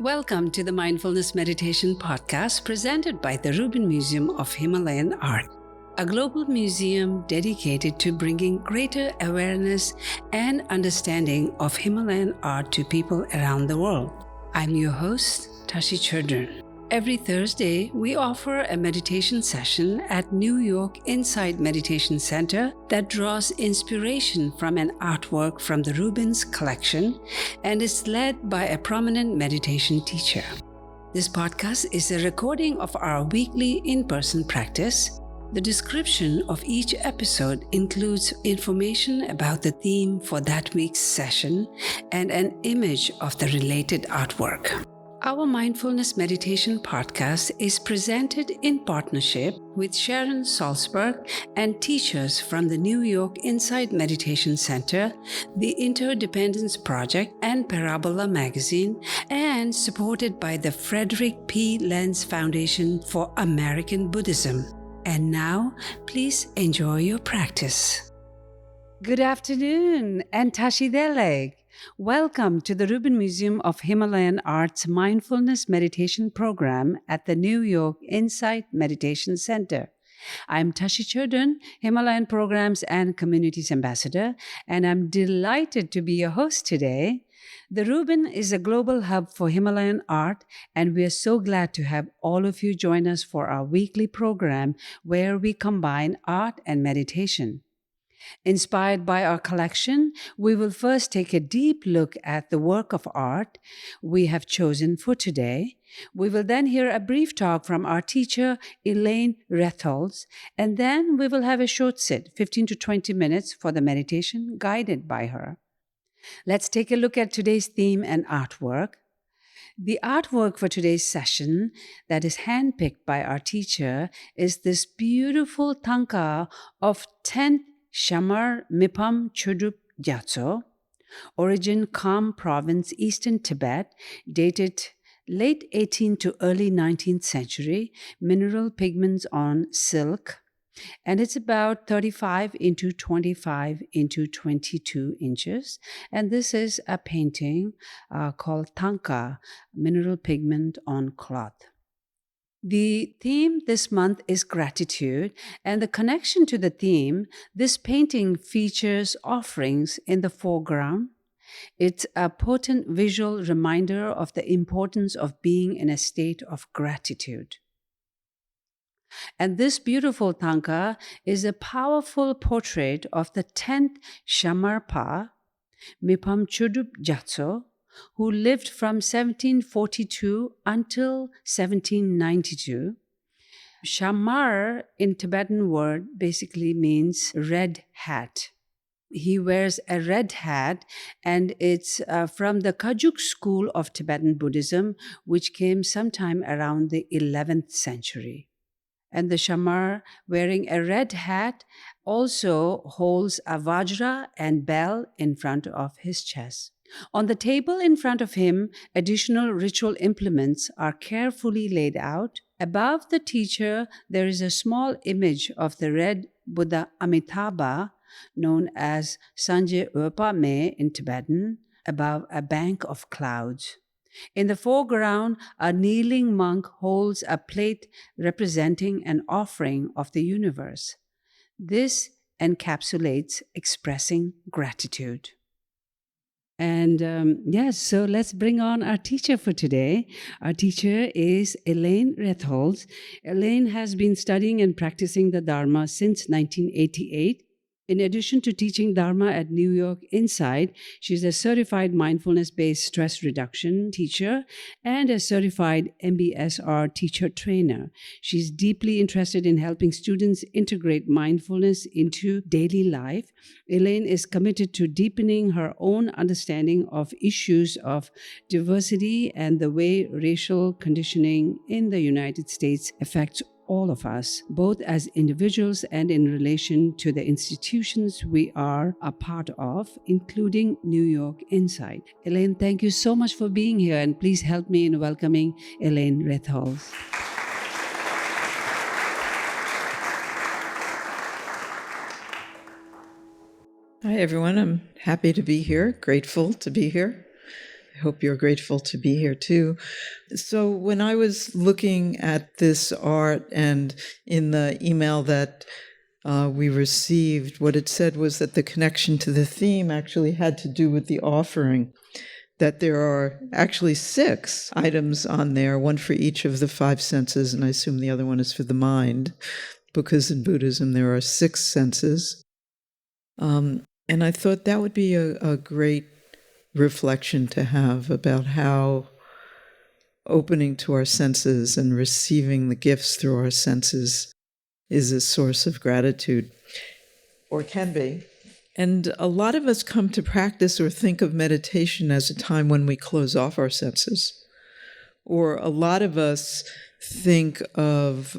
Welcome to the Mindfulness Meditation Podcast presented by the Rubin Museum of Himalayan Art, a global museum dedicated to bringing greater awareness and understanding of Himalayan art to people around the world. I'm your host, Tashi Churdern. Every Thursday, we offer a meditation session at New York Insight Meditation Center that draws inspiration from an artwork from the Rubin's collection and is led by a prominent meditation teacher. This podcast is a recording of our weekly in-person practice. The description of each episode includes information about the theme for that week's session and an image of the related artwork. Our Mindfulness Meditation Podcast is presented in partnership with Sharon Salzberg and teachers from the New York Insight Meditation Center, the Interdependence Project, and Parabola Magazine, and supported by the Frederick P. Lenz Foundation for American Buddhism. And now, please enjoy your practice. Good afternoon, and Tashi Deleg. Welcome to the Rubin Museum of Himalayan Art's Mindfulness Meditation Program at the New York Insight Meditation Center. I'm Tashi Churdern, Himalayan Programs and Communities Ambassador, and I'm delighted to be your host today. The Rubin is a global hub for Himalayan art, and we are so glad to have all of you join us for our weekly program where we combine art and meditation. Inspired by our collection, we will first take a deep look at the work of art we have chosen for today. We will then hear a brief talk from our teacher, Elaine Retholtz, and then we will have a short sit, 15 to 20 minutes, for the meditation guided by her. Let's take a look at today's theme and artwork. The artwork for today's session that is handpicked by our teacher is this beautiful tanka of 10 Shamar Mipam Chudup Gyatso, origin Kham province, eastern Tibet, dated late 18th to early 19th century, mineral pigments on silk, and it's about 35 into 25 into 22 inches. And this is a painting called Tanka, mineral pigment on cloth. The theme this month is gratitude, and the connection to the theme, this painting features offerings in the foreground. It's a potent visual reminder of the importance of being in a state of gratitude. And this beautiful tanka is a powerful portrait of the 10th Shamarpa, Mipam Chudup Gyatso, who lived from 1742 until 1792. Shamar in Tibetan word basically means red hat. He wears a red hat, and it's from the Kajuk school of Tibetan Buddhism, which came sometime around the 11th century. And the Shamar wearing a red hat also holds a vajra and bell in front of his chest. On the table in front of him, additional ritual implements are carefully laid out. Above the teacher, there is a small image of the red Buddha Amitabha, known as Sanje Öpa Me in Tibetan, above a bank of clouds. In the foreground, a kneeling monk holds a plate representing an offering of the universe. This encapsulates expressing gratitude. And so let's bring on our teacher for today. Our teacher is Elaine Retholtz. Elaine has been studying and practicing the Dharma since 1988. In addition to teaching Dharma at New York Insight, she's a certified mindfulness-based stress reduction teacher and a certified MBSR teacher trainer. She's deeply interested in helping students integrate mindfulness into daily life. Elaine is committed to deepening her own understanding of issues of diversity and the way racial conditioning in the United States affects all of us, both as individuals and in relation to the institutions we are a part of, including New York Insight. Elaine, thank you so much for being here, and please help me in welcoming Elaine Retholtz. Hi, everyone. I'm happy to be here, grateful to be here. hope you're grateful to be here too. So when I was looking at this art, and in the email that we received, what it said was that the connection to the theme actually had to do with the offering, that there are actually 6 items on there, one for each of the 5 senses, and I assume the other one is for the mind, because in Buddhism there are 6 senses. And I thought that would be a great reflection to have about how opening to our senses and receiving the gifts through our senses is a source of gratitude, or can be. And a lot of us come to practice or think of meditation as a time when we close off our senses. Or a lot of us think of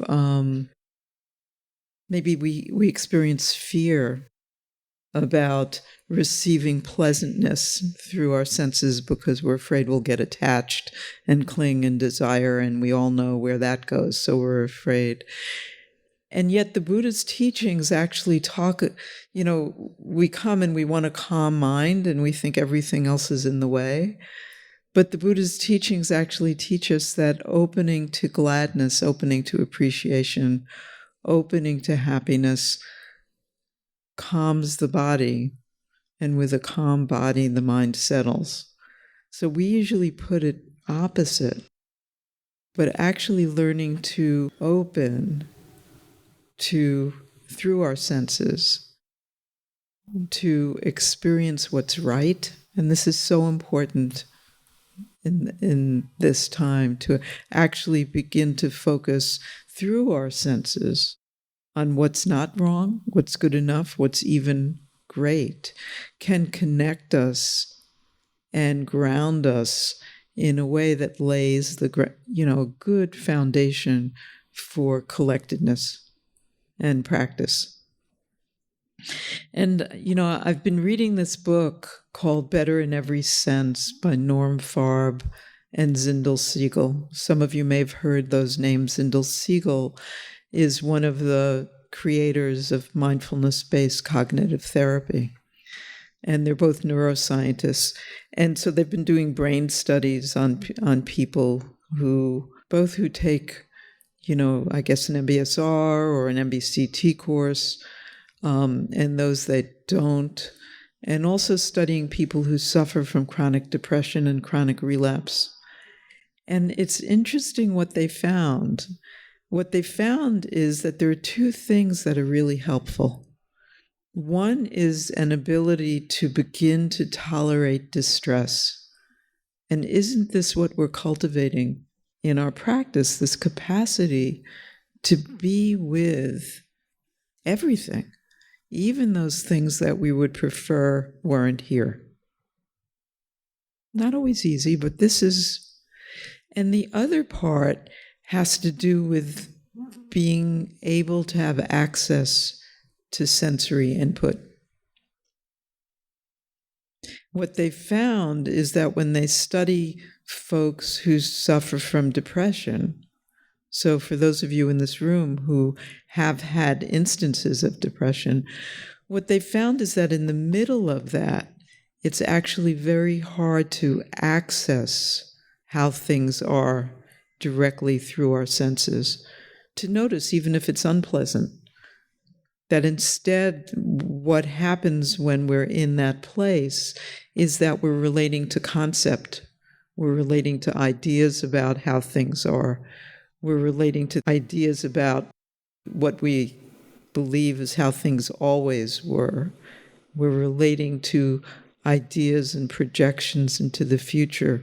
maybe we experience fear about receiving pleasantness through our senses because we're afraid we'll get attached and cling and desire, and we all know where that goes, so we're afraid. And yet the Buddha's teachings actually talk, we come and we want a calm mind and we think everything else is in the way. But the Buddha's teachings actually teach us that opening to gladness, opening to appreciation, opening to happiness calms the body, and with a calm body, the mind settles. So we usually put it opposite, but actually learning to open to, through our senses, to experience what's right. And this is so important in this time, to actually begin to focus through our senses on what's not wrong, what's good enough, what's even great, can connect us and ground us in a way that lays the good foundation for collectedness and practice. And I've been reading this book called Better in Every Sense by Norm Farb and Zindel Siegel. Some of you may have heard those names. Zindel Siegel is one of the creators of mindfulness-based cognitive therapy. And they're both neuroscientists. And so they've been doing brain studies on people who take, I guess an MBSR or an MBCT course, and those that don't, and also studying people who suffer from chronic depression and chronic relapse. And it's interesting what they found. What they found is that there are 2 things that are really helpful. One is an ability to begin to tolerate distress. And isn't this what we're cultivating in our practice, this capacity to be with everything, even those things that we would prefer weren't here? Not always easy, but this is. And the other part has to do with being able to have access to sensory input. What they found is that when they study folks who suffer from depression, so for those of you in this room who have had instances of depression, what they found is that in the middle of that, it's actually very hard to access how things are directly through our senses, to notice even if it's unpleasant. That instead, what happens when we're in that place is that we're relating to concept. We're relating to ideas about how things are. We're relating to ideas about what we believe is how things always were. We're relating to ideas and projections into the future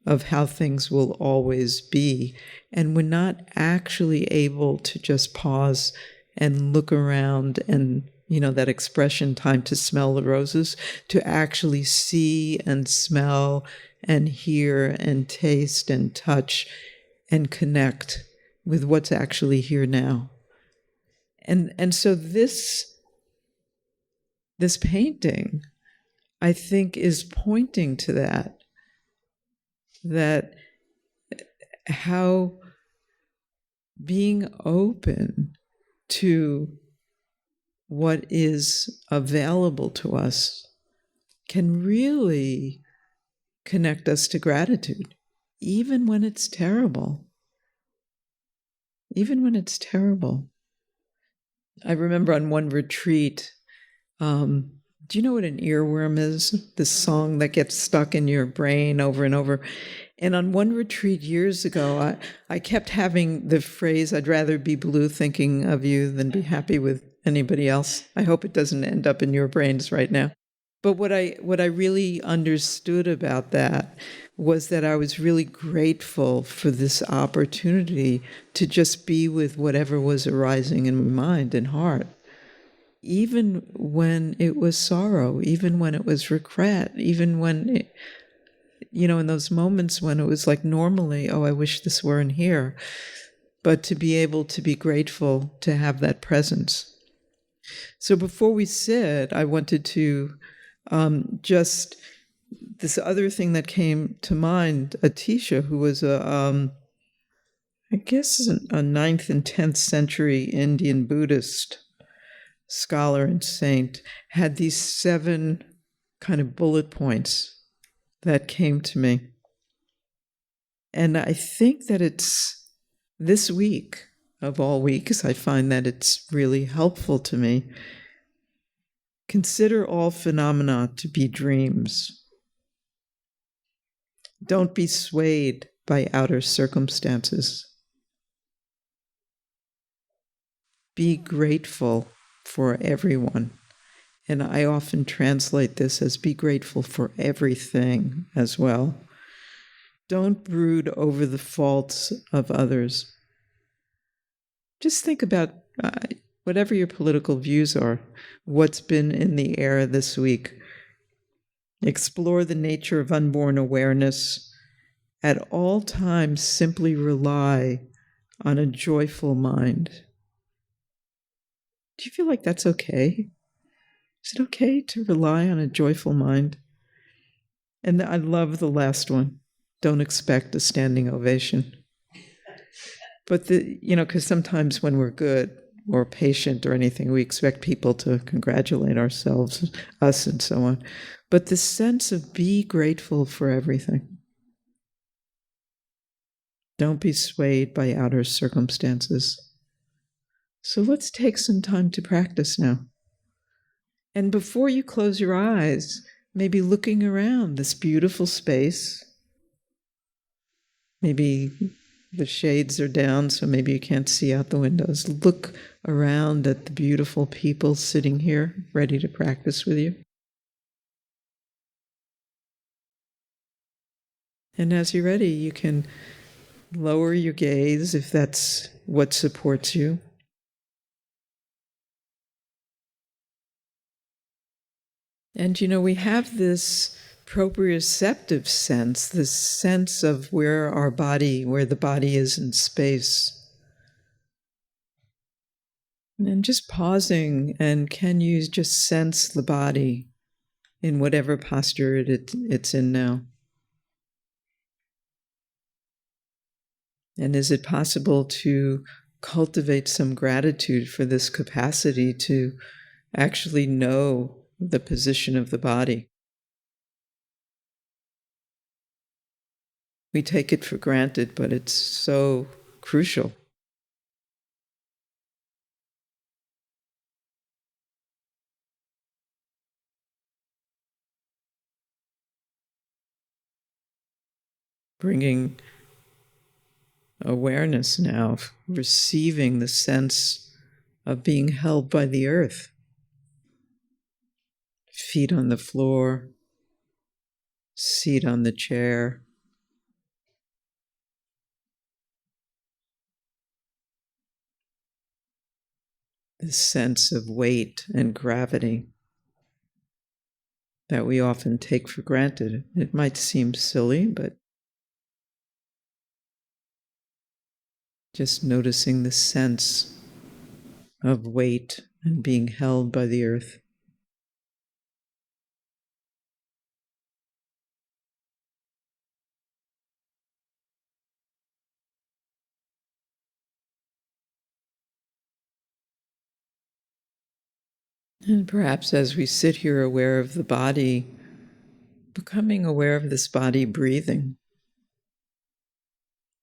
of how things will always be. And we're not actually able to just pause and look around and, that expression, time to smell the roses, to actually see and smell and hear and taste and touch and connect with what's actually here now. And so this painting, I think, is pointing to that how being open to what is available to us can really connect us to gratitude, even when it's terrible. Even when it's terrible. I remember on one retreat, do you know what an earworm is? This song that gets stuck in your brain over and over. And on one retreat years ago, I kept having the phrase, I'd rather be blue thinking of you than be happy with anybody else. I hope it doesn't end up in your brains right now. But what I really understood about that was that I was really grateful for this opportunity to just be with whatever was arising in my mind and heart, even when it was sorrow, even when it was regret, even when it, in those moments when it was like normally, oh, I wish this weren't here, but to be able to be grateful to have that presence. So before we sit, I wanted to just this other thing that came to mind, Atisha, who was I guess a 9th and 10th century Indian Buddhist scholar and saint, had these 7 kind of bullet points that came to me. And I think that it's this week of all weeks, I find that it's really helpful to me. Consider all phenomena to be dreams. Don't be swayed by outer circumstances. Be grateful for everyone. And I often translate this as be grateful for everything as well. Don't brood over the faults of others. Just think about whatever your political views are, what's been in the air this week. Explore the nature of unborn awareness. At all times, simply rely on a joyful mind. Do you feel like that's okay? Is it okay to rely on a joyful mind? And I love the last one. Don't expect a standing ovation. But because sometimes when we're good or patient or anything, we expect people to congratulate us and so on. But the sense of be grateful for everything. Don't be swayed by outer circumstances. So let's take some time to practice now. And before you close your eyes, maybe looking around this beautiful space. Maybe the shades are down, so maybe you can't see out the windows. Look around at the beautiful people sitting here, ready to practice with you. And as you're ready, you can lower your gaze if that's what supports you. And we have this proprioceptive sense, this sense of where the body is in space. And just pausing, and can you just sense the body in whatever posture it's in now? And is it possible to cultivate some gratitude for this capacity to actually know the position of the body? We take it for granted, but it's so crucial. Bringing awareness now, receiving the sense of being held by the earth. Feet on the floor, seat on the chair. This sense of weight and gravity that we often take for granted. It might seem silly, but just noticing the sense of weight and being held by the earth. And perhaps as we sit here aware of the body, becoming aware of this body breathing,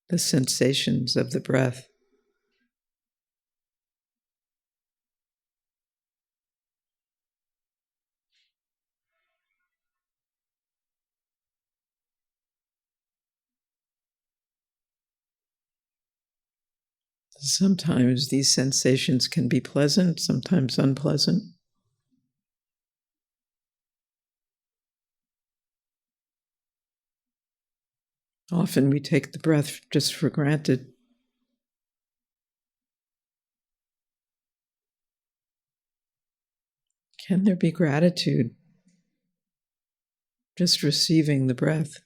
the sensations of the breath. Sometimes these sensations can be pleasant, sometimes unpleasant. Often we take the breath just for granted. Can there be gratitude just receiving the breath?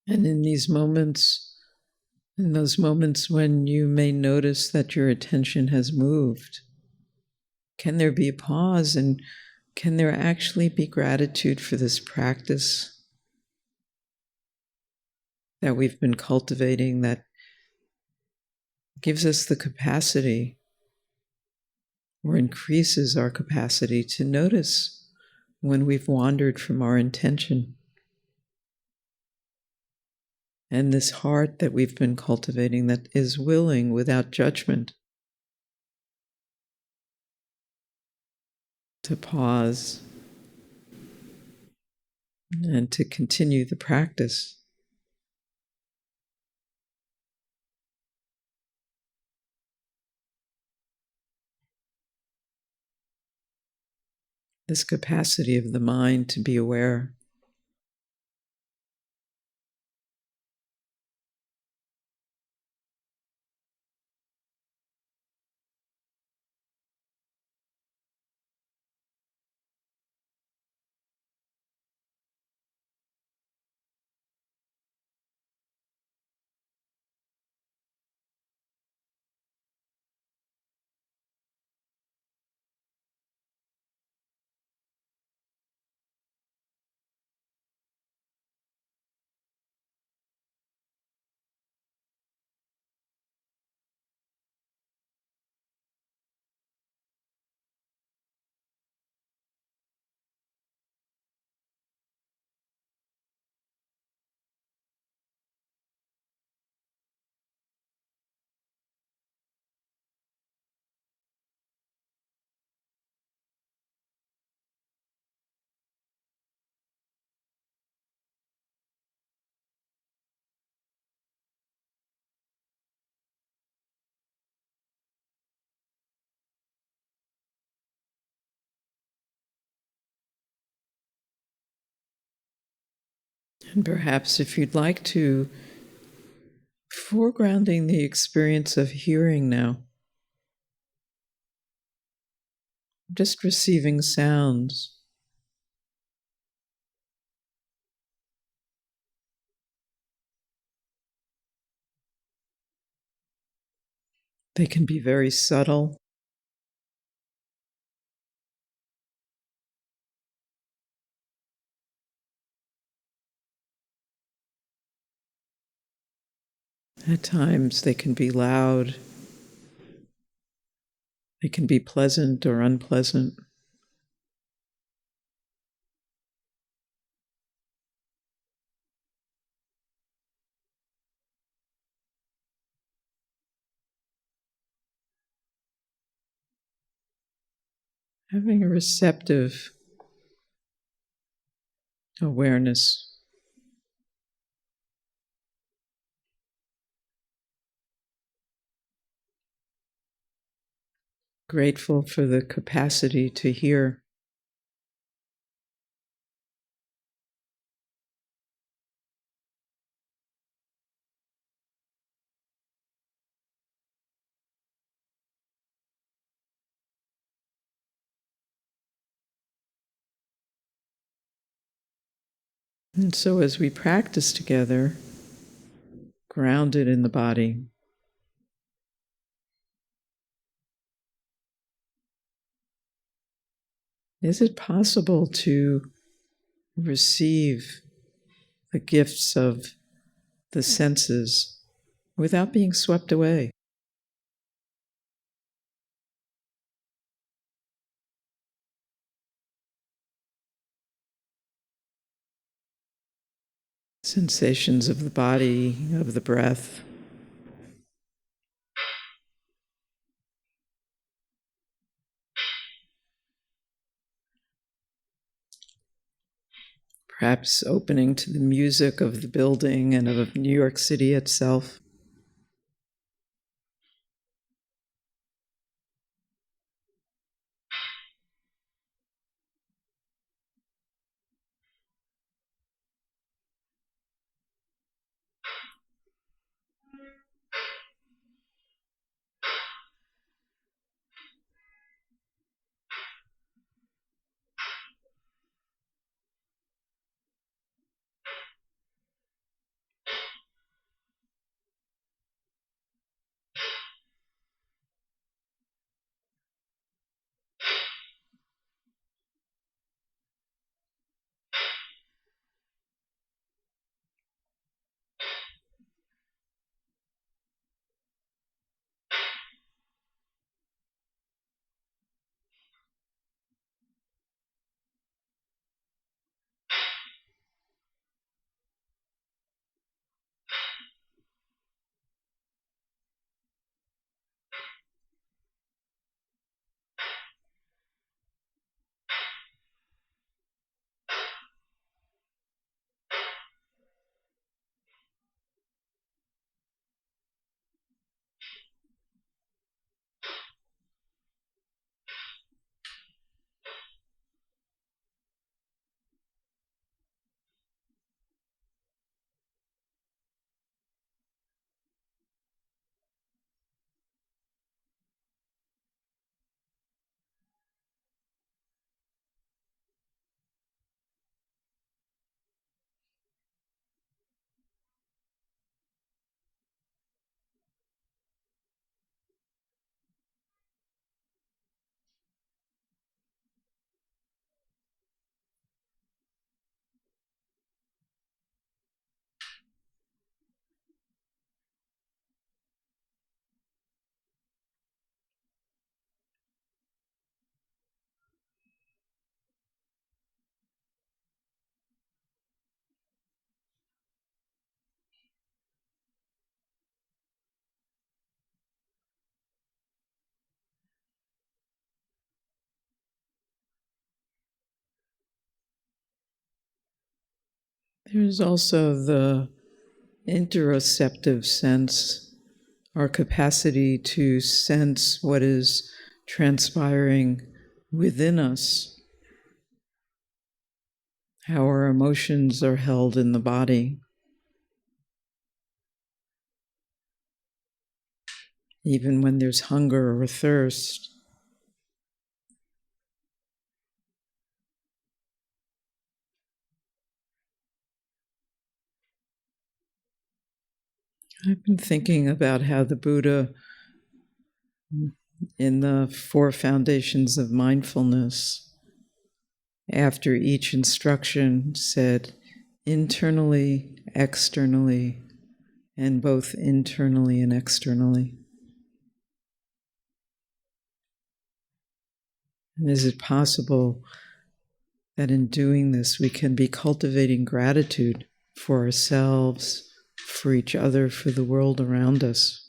And in these moments, in those moments when you may notice that your attention has moved, can there be a pause, and can there actually be gratitude for this practice that we've been cultivating that gives us the capacity or increases our capacity to notice when we've wandered from our intention? And this heart that we've been cultivating that is willing without judgment to pause and to continue the practice. This capacity of the mind to be aware. And perhaps if you'd like to, foregrounding the experience of hearing now, just receiving sounds. They can be very subtle. At times they can be loud. They can be pleasant or unpleasant. Having a receptive awareness. Grateful for the capacity to hear. And so as we practice together, grounded in the body, is it possible to receive the gifts of the senses without being swept away? Sensations of the body, of the breath. Perhaps opening to the music of the building and of New York City itself. There's also the interoceptive sense, our capacity to sense what is transpiring within us, how our emotions are held in the body. Even when there's hunger or thirst. I've been thinking about how the Buddha, in the four foundations of mindfulness, after each instruction said internally, externally, and both internally and externally. And is it possible that in doing this we can be cultivating gratitude for ourselves, for each other, for the world around us?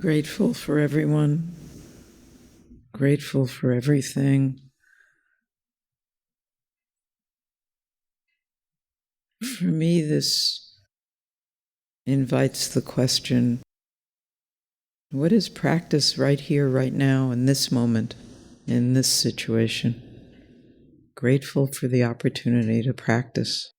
Grateful for everyone. Grateful for everything. For me, this invites the question, what is practice right here, right now, in this moment, in this situation? Grateful for the opportunity to practice.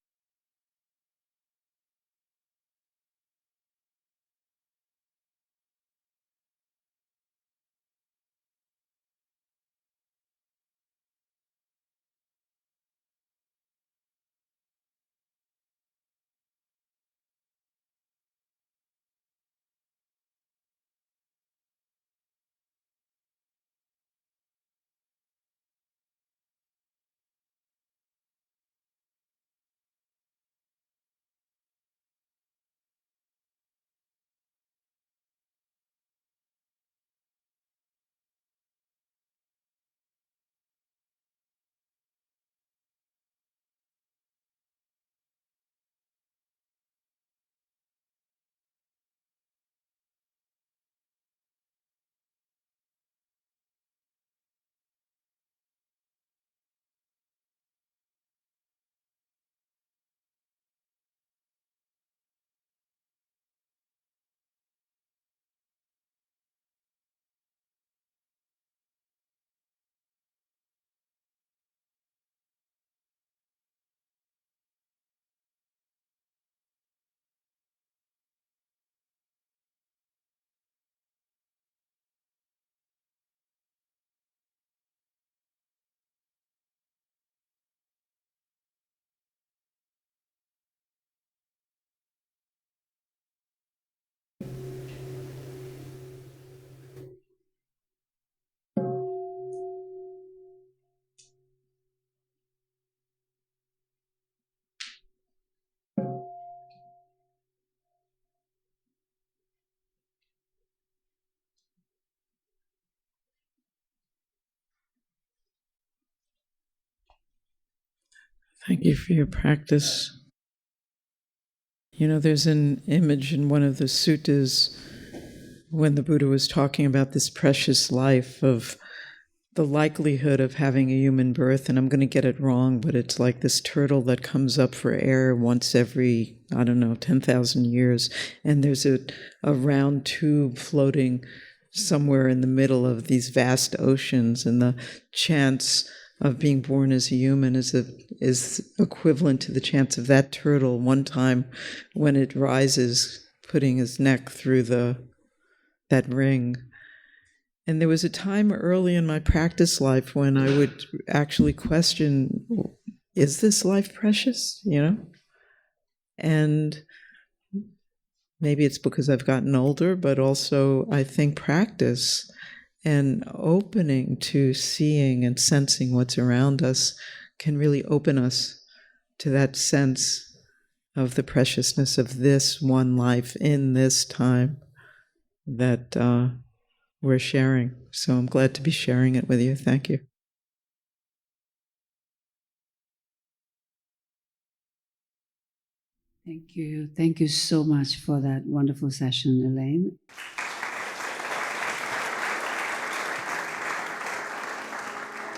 Thank you for your practice. There's an image in one of the suttas when the Buddha was talking about this precious life of the likelihood of having a human birth, and I'm going to get it wrong, but it's like this turtle that comes up for air once every, 10,000 years, and there's a round tube floating somewhere in the middle of these vast oceans, and the chance of being born as a human is equivalent to the chance of that turtle one time when it rises, putting his neck through that ring. And there was a time early in my practice life when I would actually question, is this life precious? And maybe it's because I've gotten older, but also I think practice and opening to seeing and sensing what's around us can really open us to that sense of the preciousness of this one life in this time that we're sharing. So I'm glad to be sharing it with you. Thank you. Thank you. Thank you so much for that wonderful session, Elaine.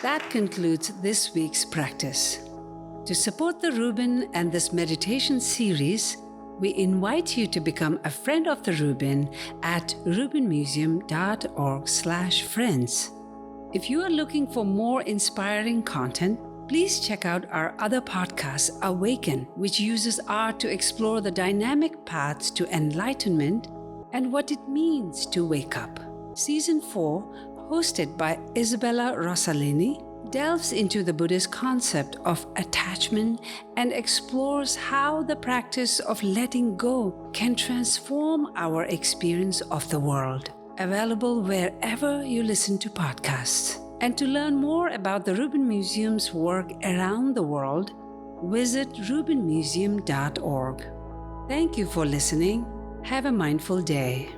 That concludes this week's practice. To support the Rubin and this meditation series, we invite you to become a friend of the Rubin at rubinmuseum.org/friends. If you are looking for more inspiring content, please check out our other podcast, Awaken, which uses art to explore the dynamic paths to enlightenment and what it means to wake up. Season 4, hosted by Isabella Rossellini, delves into the Buddhist concept of attachment and explores how the practice of letting go can transform our experience of the world. Available wherever you listen to podcasts. And to learn more about the Rubin Museum's work around the world, visit rubinmuseum.org. Thank you for listening. Have a mindful day.